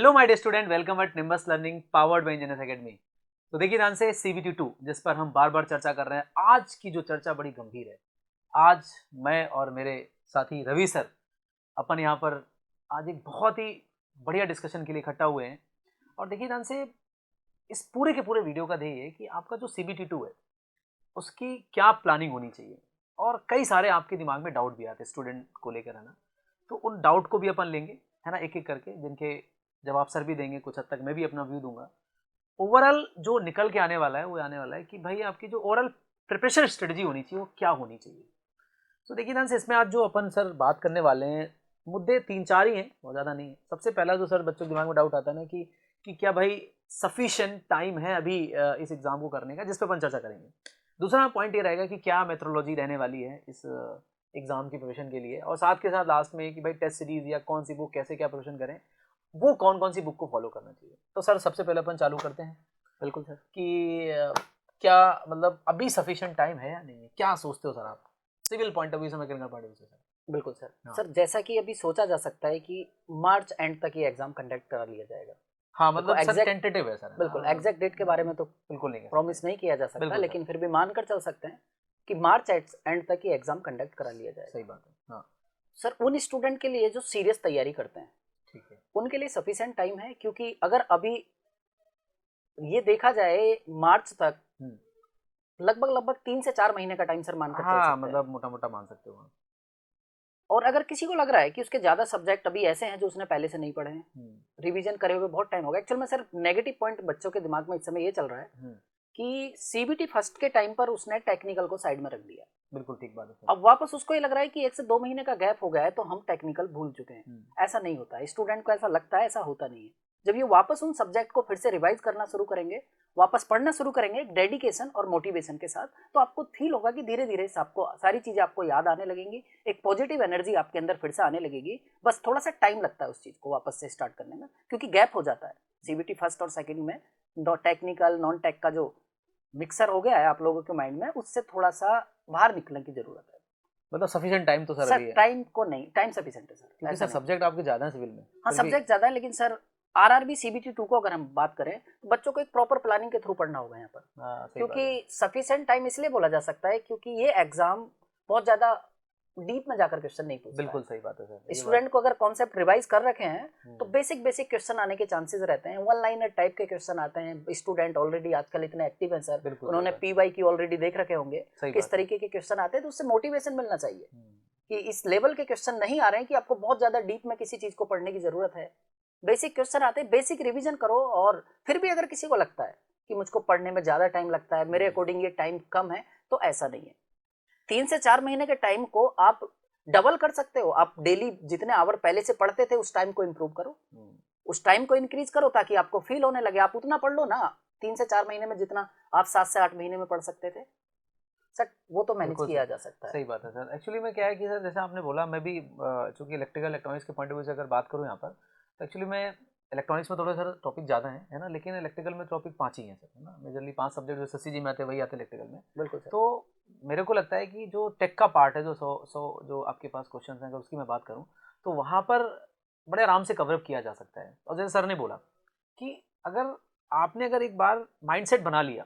Hello my dear student, welcome at Nimbus Learning powered by Engineers Academy. तो देखिए ध्यान से CBT 2 जिस पर हम बार बार चर्चा कर रहे हैं, आज की जो चर्चा बड़ी गंभीर है। आज मैं और मेरे साथी रवि सर अपन यहाँ पर आज एक बहुत ही बढ़िया डिस्कशन के लिए इकट्ठा हुए हैं। और देखिए ध्यान से इस पूरे के पूरे वीडियो का ध्येय है कि आपका जो CBT 2 है उसकी क्या प्लानिंग होनी चाहिए। और कई सारे आपके दिमाग में डाउट भी आते हैं स्टूडेंट को लेकर, है ना। तो उन डाउट को भी अपन लेंगे, है ना, एक एक करके, जिनके जवाब सर भी देंगे, कुछ हद तक मैं भी अपना व्यू दूंगा। ओवरऑल जो निकल के आने वाला है वो आने वाला है कि भाई आपकी जो ओवरऑल प्रिपरेशन स्ट्रेटजी होनी चाहिए वो क्या होनी चाहिए। तो देखिए ध्यान से इसमें आज जो अपन सर बात करने वाले हैं, मुद्दे तीन चार ही हैं, बहुत ज़्यादा नहीं है। सबसे पहला जो सर बच्चों के दिमाग में डाउट आता है ना कि क्या भाई सफिशिएंट टाइम है अभी इस एग्ज़ाम को करने का, जिस पे अपन चर्चा करेंगे। दूसरा पॉइंट ये रहेगा कि क्या मेथोडोलॉजी रहने वाली है इस एग्ज़ाम की प्रिपरेशन के लिए, और साथ के साथ लास्ट में कि भाई टेस्ट सीरीज या कौन सी बुक कैसे क्या प्रिपरेशन करें, वो कौन कौन सी बुक को फॉलो करना चाहिए। तो सर सबसे पहले अपन चालू करते हैं। बिल्कुल सर, कि क्या मतलब अभी सफिशिएंट टाइम है या नहीं है, क्या सोचते हो सर आप सिविल पॉइंट ऑफ व्यू से, मैकेनिकल पॉइंट ऑफ व्यू से सर? बिल्कुल सर। हाँ। सर जैसा कि अभी सोचा जा सकता है कि मार्च एंड तक ये एग्जाम कंडक्ट करा लिया जाएगा। हाँ देखो मतलब सर एग्जैक्ट, टेंटेटिव है सर, बिल्कुल एग्जैक्ट डेट के बारे में तो बिल्कुल नहीं कह प्रॉमिस सकते। नहीं किया जा सकता, बिल्कुल लेकिन सर, फिर भी मानकर चल सकते हैं कि मार्च एंड तक ये एग्जाम कंडक्ट करा लिया जाएगा। सही बात है। हाँ सर उन स्टूडेंट के लिए जो सीरियस तैयारी करते हैं ठीक है। उनके लिए सफिशिएंट टाइम है, क्योंकि अगर अभी ये देखा जाए मार्च तक लगभग लगभग 3 से 4 महीने का टाइम सर मानकर चल हाँ सकते हैं। मतलब मोटा मोटा मान सकते हो। और अगर किसी को लग रहा है कि उसके ज्यादा सब्जेक्ट अभी ऐसे हैं जो उसने पहले से नहीं पढ़े हैं, रिवीजन करे हुए बहुत टाइम हो गया, एक्चुअल में सर नेगेटिव पॉइंट बच्चों के दिमाग में इस समय ये चल रहा है कि सीबीटी फर्स्ट के टाइम पर उसने टेक्निकल को साइड में रख दिया। बिल्कुल ठीक बात है सर। अब वापस उसको ये लग रहा है कि 1 से 2 महीने का गैप हो गया है तो हम टेक्निकल भूल चुके हैं। ऐसा नहीं होता है, स्टूडेंट को ऐसा लगता है, ऐसा होता नहीं है। जब ये वापस उन सब्जेक्ट को फिर से रिवाइज करना शुरू करेंगे, वापस पढ़ना शुरू करेंगे डेडिकेशन और मोटिवेशन के साथ, तो आपको फील होगा कि धीरे धीरे आपको सारी चीजें आपको याद आने लगेंगी, एक पॉजिटिव एनर्जी आपके अंदर फिर से आने लगेगी। बस थोड़ा सा टाइम लगता है उस चीज को वापस से स्टार्ट करने में, क्योंकि गैप हो जाता है सीबीटी फर्स्ट और सेकंड में। टेक्निकल नॉन टेक का जो मिक्सर हो गया है आप लोगों के माइंड में, उससे थोड़ा सा बाहर निकलने की जरूरत है। मतलब सफिशिएंट टाइम तो सर सर अभी है, टाइम को नहीं, टाइम सफिशिएंट है सर, क्योंकि ऐसा सर नहीं। सब्जेक्ट आपके ज़्यादा है सिविल में। हाँ फिर भी सब्जेक्ट ज्यादा है, लेकिन सर आरआरबी सीबीटी 2 को अगर हम बात करें तो बच्चों को एक प्रॉपर प्लानिंग के थ्रू पढ़ना होगा यहाँ पर। हाँ सही बात है। क्योंकि सफिशिएंट टाइम इसलिए बोला जा सकता है क्योंकि ये एग्जाम बहुत ज्यादा डीप में जाकर क्वेश्चन नहीं पूछता बिल्कुल है। सही बात है सर। स्टूडेंट को अगर कॉन्सेप्ट रिवाइज कर रखे हैं तो बेसिक बेसिक क्वेश्चन आने के चांसेस रहते हैं, वन लाइनर टाइप के क्वेश्चन आते हैं। स्टूडेंट ऑलरेडी आजकल इतने एक्टिव हैं सर, उन्होंने पीवाई की ऑलरेडी देख रखे होंगे किस तरीके के क्वेश्चन आते हैं, तो उससे मोटिवेशन मिलना चाहिए कि इस लेवल के क्वेश्चन नहीं आ रहे हैं कि आपको बहुत ज्यादा डीप में किसी चीज को पढ़ने की जरूरत है। बेसिक क्वेश्चन आते हैं, बेसिक रिवीजन करो। और फिर भी अगर किसी को लगता है कि मुझको पढ़ने में ज्यादा टाइम लगता है, मेरे अकॉर्डिंग ये टाइम कम है, तो ऐसा नहीं है। 3 से 4 महीने के टाइम को आप डबल कर सकते हो। आप डेली जितने आवर पहले से पढ़ते थे उस टाइम को इंप्रूव करो, उस टाइम को इंक्रीज करो, ताकि आपको फील होने लगे आप उतना पढ़ लो ना 3 से 4 महीने में जितना आप 7 से 8 महीने में पढ़ सकते थे। सर वो तो मैनेज किया जा सकता है। सही बात है सर। एक्चुअली में क्या है कि सर जैसे आपने बोला, मैं भी चूंकि इलेक्ट्रिकल इलेक्ट्रॉनिक्स के पॉइंट ऑफ व्यू से अगर बात करूँ यहाँ पर, तो एक्चुअली मैं इलेक्ट्रॉनिक्स में थोड़ा सर टॉपिक ज़्यादा है ना, लेकिन इलेक्ट्रिकल में टॉपिक 5 ही हैं सर, है ना। मेजरली 5 सब्जेक्ट जो SSC जी में आते हैं वही आते हैं इलेक्ट्रिकल में। बिल्कुल सर। तो मेरे को लगता है कि जो टेक का पार्ट है, जो 100 जो आपके पास क्वेश्चन हैं, अगर उसकी मैं बात करूँ तो वहाँ पर बड़े आराम से कवरअप किया जा सकता है। और जैसे सर ने बोला कि अगर आपने अगर एक बार माइंडसेट बना लिया,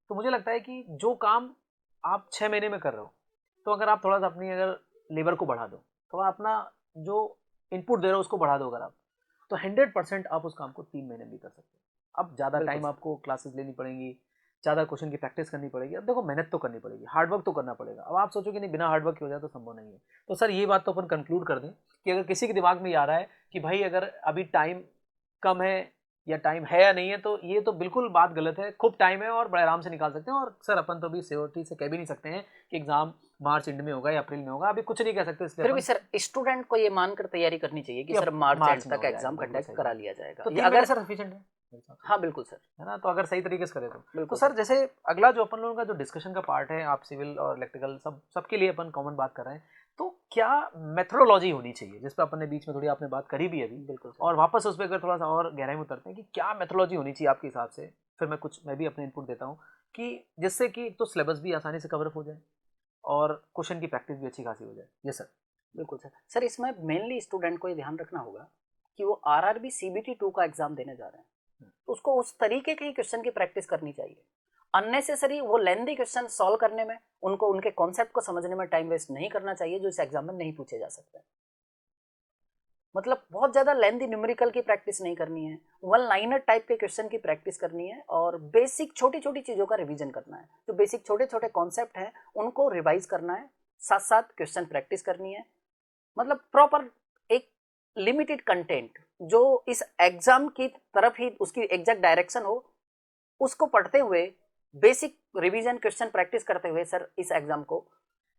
तो मुझे लगता है कि जो काम आप 6 महीने में कर रहे हो, तो अगर आप थोड़ा सा अपनी अगर लेबर को बढ़ा दो, थोड़ा अपना जो इनपुट दे रहे हो उसको बढ़ा दो अगर आप, तो 100% आप उस काम को 3 महीने में भी कर सकते हो। अब ज़्यादा टाइम आपको क्लासेस लेनी पड़ेंगी, ज़्यादा क्वेश्चन की प्रैक्टिस करनी पड़ेगी। अब देखो मेहनत तो करनी पड़ेगी, हार्डवर्क तो करना पड़ेगा। अब आप सोचो कि नहीं बिना हार्डवर्क के हो जाए तो संभव नहीं है। तो सर ये बात तो अपन कंक्लूड कर दें कि अगर किसी के दिमाग में ये आ रहा है कि भाई अगर अभी टाइम कम है या टाइम है या नहीं है, तो ये तो बिल्कुल बात गलत है। खूब टाइम है और बड़े आराम से निकाल सकते हैं। और सर अपन तो अभी श्योरिटी से कह भी नहीं सकते हैं कि एग्जाम मार्च एंड में होगा या अप्रैल में होगा, अभी कुछ नहीं कह सकते। इसलिए फिर भी सर स्टूडेंट को ये मानकर तैयारी करनी चाहिए कि सर मार्च एंड में तक हो जाएगा, एग्जाम बिल्कुल कंडक्ट सही करा बात। लिया जाएगा। तो 3 अगर महीने सर सफिशिएंट है मेरे हिसाब से, हाँ बिल्कुल सर, है ना। तो अगर सही तरीके से करें तो बिल्कुल सर सर। जैसे अगला जो अपन लोगों का जो डिस्कशन का पार्ट है, आप सिविल और इलेक्ट्रिकल सबके लिए अपन कॉमन बात कर रहे हैं, तो क्या मेथोडोलॉजी होनी चाहिए, जिस पर अपन ने बीच में थोड़ी आपने बात करी भी अभी। बिल्कुल और वापस उस पर अगर थोड़ा सा और गहराई में उतरते हैं कि क्या मेथोडोलॉजी होनी चाहिए आपके हिसाब से, फिर मैं भी अपने इनपुट देता हूँ कि जिससे कि तो सिलेबस भी आसानी से कवर हो जाए और क्वेश्चन की प्रैक्टिस भी अच्छी खासी हो जाए। ये सर। बिल्कुल सर। सर इसमें मेनली स्टूडेंट को ये ध्यान रखना होगा कि वो आरआरबी सीबीटी 2 का एग्जाम देने जा रहे हैं, तो उसको उस तरीके के क्वेश्चन की प्रैक्टिस करनी चाहिए। अननेसेसरी वो लेंदी क्वेश्चन सॉल्व करने में, उनको उनके कॉन्सेप्ट को समझने में टाइम वेस्ट नहीं करना चाहिए, जो इस एग्जाम में नहीं पूछे जा सकते। मतलब बहुत ज्यादा लेंदी न्यूमेरिकल की प्रैक्टिस नहीं करनी है, वन लाइनर टाइप के क्वेश्चन की प्रैक्टिस करनी है, और बेसिक छोटी छोटी चीजों का रिवीजन करना है। जो बेसिक छोटे छोटे कॉन्सेप्ट हैं उनको रिवाइज करना है, साथ साथ क्वेश्चन प्रैक्टिस करनी है। मतलब प्रॉपर एक लिमिटेड कंटेंट जो इस एग्जाम की तरफ ही उसकी एग्जैक्ट डायरेक्शन हो, उसको पढ़ते हुए बेसिक रिवीजन क्वेश्चन प्रैक्टिस करते हुए सर इस एग्जाम को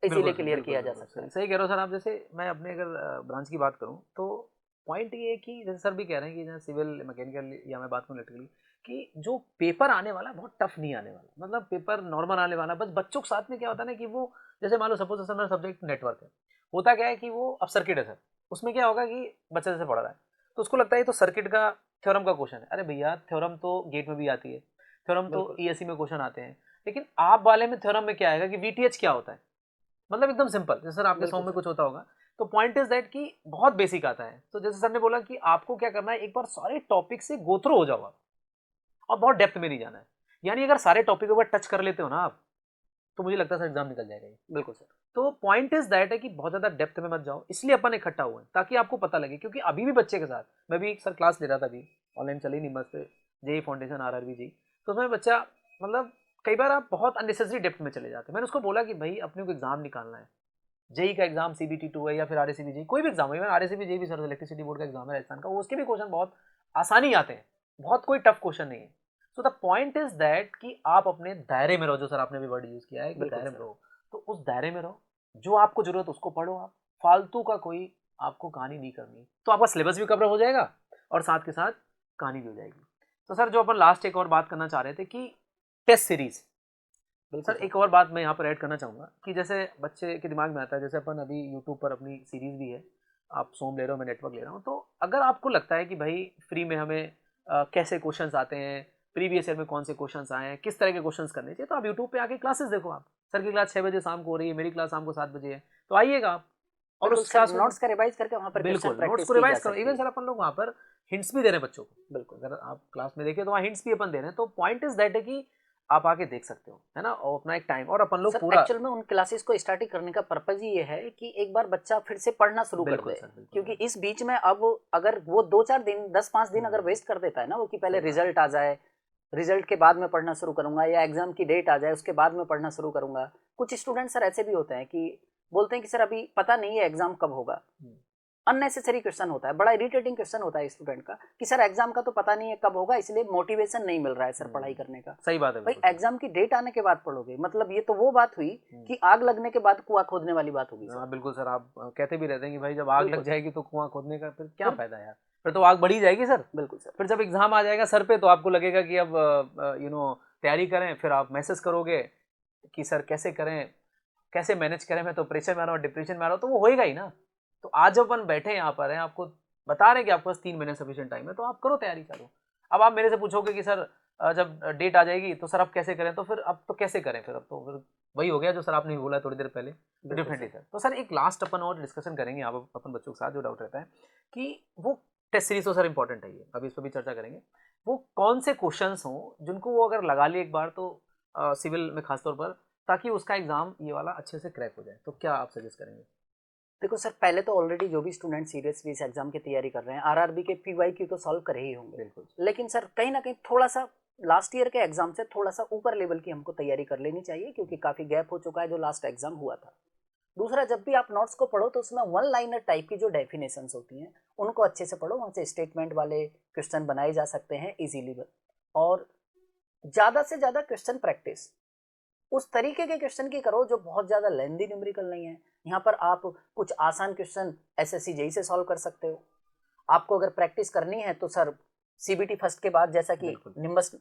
इजीली क्लियर किया जा सकता है। सही कह रहे हो सर आप। जैसे मैं अपने अगर ब्रांच की बात करूं तो पॉइंट ये है कि जैसे सर भी कह रहे हैं कि जैसे सिविल मैकेनिकल या मैं बात करूँ इलेक्ट्रिकली, कि जो पेपर आने वाला बहुत टफ नहीं आने वाला, मतलब पेपर नॉर्मल आने वाला। बस बच्चों के साथ में क्या होता है ना कि वो जैसे मान लो सपोज सर मेरा सब्जेक्ट नेटवर्क है, होता क्या है कि वो अब सर्किट है सर, उसमें क्या होगा कि बच्चा जैसे पढ़ रहा है तो उसको लगता है तो सर्किट का थ्योरम का क्वेश्चन है। अरे भैया थ्योरम तो गेट में भी आती है, थ्योरम तो ईएससी में क्वेश्चन आते हैं, लेकिन आप वाले में थ्योरम में क्या आएगा कि वीटीएच क्या होता है, मतलब एकदम सिंपल। जैसे सर आपके 100 में कुछ होता होगा, तो पॉइंट इज दैट कि बहुत बेसिक आता है। तो जैसे सर ने बोला कि आपको क्या करना है, एक बार सारे टॉपिक से गो थ्रू हो जाओ आप, और बहुत डेप्थ में नहीं जाना है। यानी अगर सारे टॉपिक एक बार टच कर लेते हो ना आप, तो मुझे लगता है सर एग्जाम निकल जाएगा ये। बिल्कुल सर। तो पॉइंट इज दैट है कि बहुत ज्यादा डेप्थ में मत जाओ, इसलिए अपन इकट्ठा हुए हैं ताकि आपको पता लगे। क्योंकि अभी भी बच्चे के साथ मैं भी एक सर क्लास ले रहा था, अभी ऑनलाइन चली निम्बस पे, जेई फाउंडेशन आरआरबी जी, तो उसमें बच्चा मतलब कई बार आप बहुत अननेसेसरी डेप्थ में चले जाते हैं। मैंने उसको बोला कि भाई अपने को एग्जाम निकालना है, जेई का एग्जाम सीबीटी 2 है या फिर आरएससीबी जेई, कोई भी एग्जाम है, इवन आरएससीबी जेई भी सर इलेक्ट्रिसिटी बोर्ड का एग्जाम है राजस्थान का, उसके भी क्वेश्चन बहुत आसानी आते हैं, बहुत कोई टफ क्वेश्चन नहीं है। So the point is that कि आप अपने दायरे में रहो, जो सर आपने भी वर्ड यूज किया है कि दायरे में रहो, तो उस दायरे में रहो, जो आपको जरूरत उसको पढ़ो आप, फालतू का कोई आपको कहानी नहीं करनी, तो आपका सिलेबस भी कवर हो जाएगा और साथ के साथ कहानी भी हो जाएगी। तो सर जो अपन लास्ट एक और बात करना चाह रहे थे कि टेस्ट सीरीज, सर एक और बात मैं यहाँ पर ऐड करना चाहूँगा कि जैसे बच्चे के दिमाग में आता है, जैसे अपन अभी यूट्यूब पर अपनी सीरीज़ भी है, आप सोम ले रहे हो, मैं नेटवर्क ले रहा हूँ, तो अगर आपको लगता है कि भाई फ्री में हमें कैसे क्वेश्चंस आते हैं, प्रीवियस ईयर में कौन से क्वेश्चंस आए हैं, किस तरह के क्वेश्चंस करने चाहिए, तो आप यूट्यूब पे आके क्लासेस देखो। आप सर की क्लास 6 बजे शाम को हो रही है, मेरी क्लास शाम को 7 बजे है, तो आइएगा आप और उस क्लास नोट्स का रिवाइज करके वहाँ पर बिल्कुल नोट्स को रिवाइज करो। इवन सर अपन लोग वहाँ पर हिंट्स भी दे रहे हैं बच्चों को, बिल्कुल अगर आप क्लास में देखें तो वहाँ हिंट्स भी अपन दे रहे हैं। तो पॉइंट इज दैट है कि आप आके देख सकते हो, है ना, और अपना एक टाइम, और अपन लोग पूरा एक्चुअल में उन क्लासेस को स्टार्टिंग करने का पर्पज ही ये है कि एक बार बच्चा फिर से पढ़ना शुरू कर दे। क्योंकि इस बीच में अब अगर वो 2-4 दिन 10-5 दिन अगर वेस्ट कर देता है ना वो, कि पहले रिजल्ट आ जाए, रिजल्ट के बाद में पढ़ना शुरू करूंगा, या एग्जाम की डेट आ जाए उसके बाद में पढ़ना शुरू करूंगा। कुछ स्टूडेंट सर ऐसे भी होते हैं कि बोलते हैं कि सर अभी पता नहीं है एग्जाम कब होगा। अननेसेसरी क्वेश्चन होता है, बड़ा इरिटेटिंग क्वेश्चन होता है स्टूडेंट का कि सर एग्जाम का तो पता नहीं है कब होगा, इसलिए मोटिवेशन नहीं मिल रहा है सर पढ़ाई करने का। सही बात है भाई एग्जाम की डेट आने के बाद पढ़ोगे, मतलब ये तो वो बात हुई कि आग लगने के बाद कुआं खोदने वाली बात होगी। हाँ बिल्कुल सर, आप कहते भी रहते हैं कि भाई जब आग लग जाएगी तो कुआं खोदने का फिर क्या फायदा यार, फिर तो आग बढ़ी जाएगी सर। बिल्कुल सर। फिर जब एग्जाम आ जाएगा सर पे तो आपको लगेगा कि अब तैयारी करें, फिर आप मैसेज करोगे कि सर कैसे करें, कैसे मैनेज करें, मैं तो प्रेशर में आ रहा हूँ, डिप्रेशन में आ रहा हूँ, तो वो होएगा ही ना। तो आज जब अपन बैठे यहाँ पर हैं, आपको बता रहे हैं कि आपके पास 3 महीने सफिशिएंट टाइम है, तो आप करो, तैयारी करो। अब आप मेरे से पूछोगे कि सर जब डेट आ जाएगी तो सर अब कैसे करें, तो फिर अब तो कैसे करें, फिर अब तो फिर वही हो गया जो सर आपने बोला थोड़ी देर पहले, डेफिनेटली सर। तो सर एक लास्ट अपन और डिस्कशन करेंगे यहाँ पर अपन बच्चों के साथ, जो डाउट रहता है कि वो टेस्ट सीरीज तो सर इंपॉर्टेंट है, ये अभी इस पर भी चर्चा करेंगे। वो कौन से क्वेश्चंस हों जिनको वो अगर लगा ले एक बार तो सिविल में खासतौर पर, ताकि उसका एग्जाम ये वाला अच्छे से क्रैक हो जाए, तो क्या आप सजेस्ट करेंगे? देखो सर, पहले तो ऑलरेडी जो भी स्टूडेंट सीरियसली इस एग्जाम की तैयारी कर रहे हैं, आरआरबी के पीवाईक्यू तो सॉल्व कर ही होंगे बिल्कुल, लेकिन सर कहीं ना कहीं थोड़ा सा लास्ट ईयर के एग्जाम से थोड़ा सा ऊपर लेवल की हमको तैयारी कर लेनी चाहिए, क्योंकि काफी गैप हो चुका है जो लास्ट एग्जाम हुआ था। दूसरा, जब भी आप नोट्स को पढ़ो तो उसमें वन लाइनर टाइप की जो डेफिनेशंस होती हैं उनको अच्छे से पढ़ो, वहाँ से स्टेटमेंट वाले क्वेश्चन बनाए जा सकते हैं इजीली। और ज़्यादा से ज़्यादा क्वेश्चन प्रैक्टिस उस तरीके के क्वेश्चन की करो जो बहुत ज़्यादा लेंदी न्यूमेरिकल नहीं है। यहाँ पर आप कुछ आसान क्वेश्चन एसएससी जेई से सॉल्व कर सकते हो। आपको अगर प्रैक्टिस करनी है तो सर सीबीटी फर्स्ट के बाद, जैसा कि निम्बस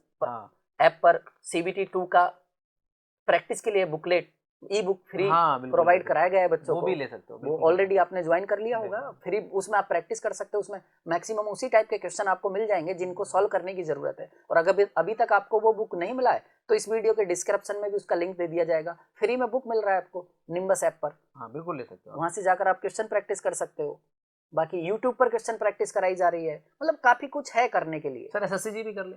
ऐप पर सीबीटी 2 का प्रैक्टिस के लिए बुकलेट ई बुक फ्री प्रोवाइड कराया गया है बच्चों को, वो भी ले सकते हो। वो ऑलरेडी आपने ज्वाइन कर लिया होगा फ्री, उसमें आप प्रैक्टिस कर सकते हो। उसमें मैक्सिमम उसी टाइप के क्वेश्चन आपको मिल जाएंगे जिनको सॉल्व करने की जरूरत है। और अगर अभी तक आपको वो बुक नहीं मिला है तो इस वीडियो के डिस्क्रिप्शन में भी उसका लिंक दे दिया जाएगा। फ्री में बुक मिल रहा है आपको निम्बस ऐप पर, हाँ बिल्कुल ले सकते हो, वहां से जाकर आप क्वेश्चन प्रैक्टिस कर सकते हो। बाकी यूट्यूब पर क्वेश्चन प्रैक्टिस कराई जा रही है, मतलब काफी कुछ है करने के लिए। सर एसएससी भी कर ले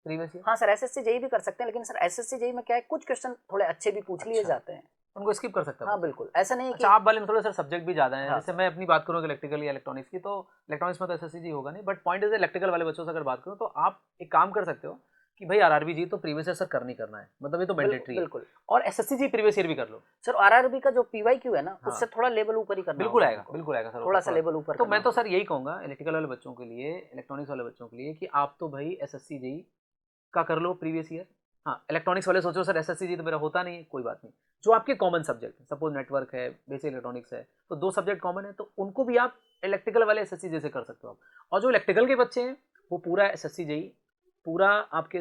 प्रीवियस ईयर? हाँ सर, एसएससी जेई भी कर सकते हैं, लेकिन सर एसएससी जेई में क्या है, कुछ क्वेश्चन थोड़े अच्छे भी पूछ लिए जाते हैं, उनको स्किप कर सकते हैं। हाँ बिल्कुल, ऐसा नहीं है कि आप वाले में थोड़े सर सब्जेक्ट भी ज्यादा हैं। हाँ, जैसे मैं अपनी बात करूँ इलेक्ट्रिकल या इलेक्ट्रॉनिक्स की, तो इलेक्ट्रॉनिक्स में तो एसएससी जी होगा नहीं, बट पॉइंट इज इलेक्ट्रिकल वाले बच्चों से अगर बात करूँ तो आप एक काम कर सकते हो कि भाई आरआरबी जी तो प्रीवियस ईयर सर करनी करना है, मतलब ये तो मैंडेटरी है। बिल्कुल, और एसएससी जी प्रीवियस ईयर भी कर लो सर। आरआरबी का जो पीवाईक्यू है ना, उससे थोड़ा लेवल ऊपर ही करना, बिल्कुल आएगा, बिल्कुल आएगा सर, थोड़ा सा लेवल ऊपर। तो मैं तो सर यही कहूंगा इलेक्ट्रिकल वाले बच्चों के लिए, इलेक्ट्रॉनिक्स वाले बच्चों के लिए, कि आप तो भाई एसएससी जी का कर लो प्रीवियस ईयर। हाँ, इलेक्ट्रॉनिक्स वाले सोचो सर एसएससी जी तो मेरा होता नहीं है, कोई बात नहीं, जो आपके कॉमन सब्जेक्ट है, सपोज नेटवर्क है, बेसिक इलेक्ट्रॉनिक्स है, तो 2 सब्जेक्ट कॉमन है, तो उनको भी आप इलेक्ट्रिकल वाले एसएससी जैसे कर सकते हो आप। और जो इलेक्ट्रिकल के बच्चे हैं वो पूरा एसएससी जेई, पूरा आपके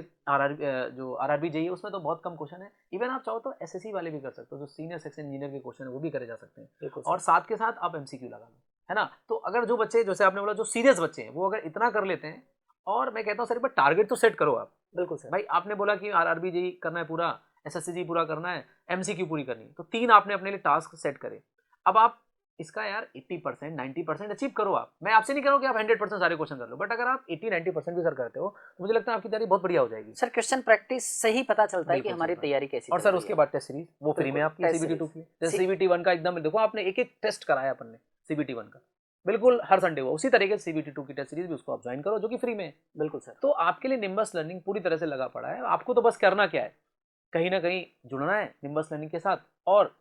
जो आरआरबी जेई है उसमें तो बहुत कम क्वेश्चन है। इवन आप चाहो तो एसएससी वाले भी कर सकते हो, जो सीनियर सेक्शन इंजीनियर के क्वेश्चन है वो भी करे जा सकते हैं, और साथ के साथ आप एमसीक्यू लगा लो, है ना। तो अगर जो बच्चे, जैसे आपने बोला जो सीरियस बच्चे हैं, वो अगर इतना कर लेते हैं, और मैं कहता हूँ सर एक बार टारगेट तो सेट करो आप। बिल्कुल सर, भाई आपने बोला कि आरआरबी जी करना है पूरा, एसएससी जी पूरा करना है, एमसीक्यू पूरी करनी है, तो 3 आपने अपने लिए टास्क सेट करे। अब आप इसका यार 80% 90% अचीव करो आप। मैं आपसे नहीं कह रहा हूं कि आप 100% सारे क्वेश्चन कर लो, बट अगर आप 80-90% भी सर करते हो तो मुझे लगता है आपकी तैयारी बहुत बढ़िया हो जाएगी। सर क्वेश्चन प्रैक्टिस से ही पता चलता है कि हमारी तैयारी कैसी। और सर उसके बाद टेस्ट सीरीज वो फ्री में आपकी सीबीटी 2 की, जैसे सीबीटी 1 का एकदम देखो आपने एक एक टेस्ट कराया अपन ने सीबीटी 1 का, बिल्कुल हर संडे हुआ, उसी तरीके से सीबीटी 2 की टेस्ट सीरीज भी उसको आप ज्वाइन करो जो कि फ्री में है। बिल्कुल सर। तो आपके लिए निम्बस लर्निंग पूरी तरह से लगा पड़ा है, आपको तो बस करना क्या है, कहीं ना कहीं जुड़ना है निम्बस लर्निंग के साथ, और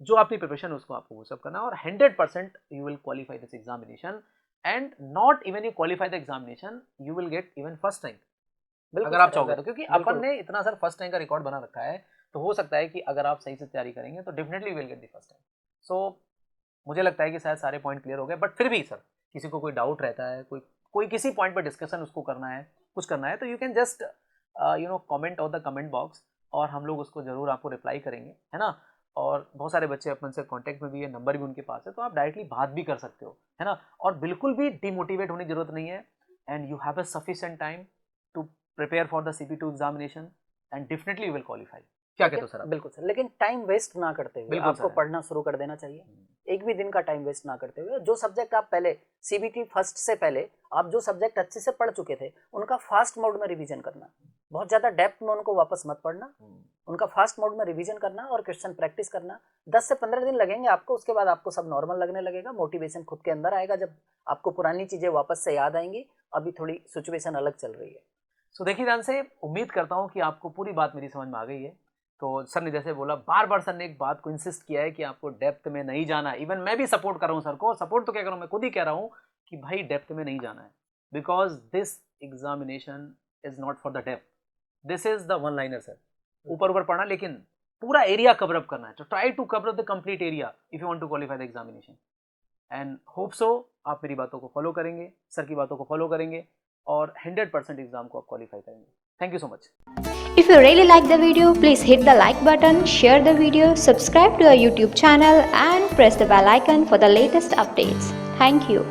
जो आपकी प्रिपरेशन उसको आपको वो सब करना है, और 100% you will qualify this examination, and not even you qualify the examination, you will get even first rank अगर आप चाहोगे तो, क्योंकि अपन ने इतना सर फर्स्ट रैंक का रिकॉर्ड बना रखा है, तो हो सकता है कि अगर आप सही से तैयारी करेंगे तो definitely will get the first rank. So मुझे लगता है कि शायद सारे पॉइंट क्लियर हो गए, बट फिर भी सर किसी को कोई डाउट रहता है, कोई किसी पॉइंट पर डिस्कशन उसको करना है, कुछ करना है, तो you can just comment on the comment box, और हम लोग उसको जरूर आपको रिप्लाई करेंगे, है ना। और बहुत सारे बच्चे अपन से कांटेक्ट में भी है, नंबर भी उनके पास है, तो आप डायरेक्टली बात भी कर सकते हो, है ना। और बिल्कुल भी डिमोटिवेट होने की जरूरत नहीं है, and you have a sufficient time to prepare for the CP2 examination, and definitely you will qualify. क्या कहते हो सर? बिल्कुल सर, लेकिन टाइम वेस्ट ना करते हुए आपको पढ़ना शुरू कर देना चाहिए, एक भी दिन का टाइम वेस्ट ना करते हुए। जो सब्जेक्ट आप पहले सीबीटी फर्स्ट से पहले आप जो सब्जेक्ट अच्छे से पढ़ चुके थे, उनका फास्ट मोड में रिवीजन करना, बहुत ज्यादा डेप्थ में उनको वापस मत पढ़ना, उनका फास्ट मोड में रिवीजन करना और क्वेश्चन प्रैक्टिस करना। 10 से 15 दिन लगेंगे आपको, उसके बाद आपको सब नॉर्मल लगने लगेगा, मोटिवेशन खुद के अंदर आएगा, जब आपको पुरानी चीजें वापस से याद आएंगी। अभी थोड़ी सिचुएशन अलग चल रही है। सो देखिए ध्यान से, उम्मीद करता हूँ कि आपको पूरी बात मेरी समझ में आ गई है। तो सर ने जैसे बोला, बार बार सर ने एक बात को इंसिस्ट किया है कि आपको डेप्थ में नहीं जाना। इवन मैं भी सपोर्ट कर रहा हूँ सर को, सपोर्ट तो क्या करूँ, मैं खुद ही कह रहा हूँ कि भाई डेप्थ में नहीं जाना है, because this examination is not for the depth, this is the one liner sir. ऊपर ऊपर पढ़ना, लेकिन पूरा एरिया कवर अप करना है, तो try to cover up the complete area if you want to qualify the examination, and hope so आप मेरी बातों को फॉलो करेंगे, सर की बातों को फॉलो करेंगे, और 100% एग्जाम को आप क्वालिफाई करेंगे। Thank you so much. If you really like the video, please hit the like button, share the video, subscribe to our YouTube channel and press the bell icon for the latest updates. Thank you.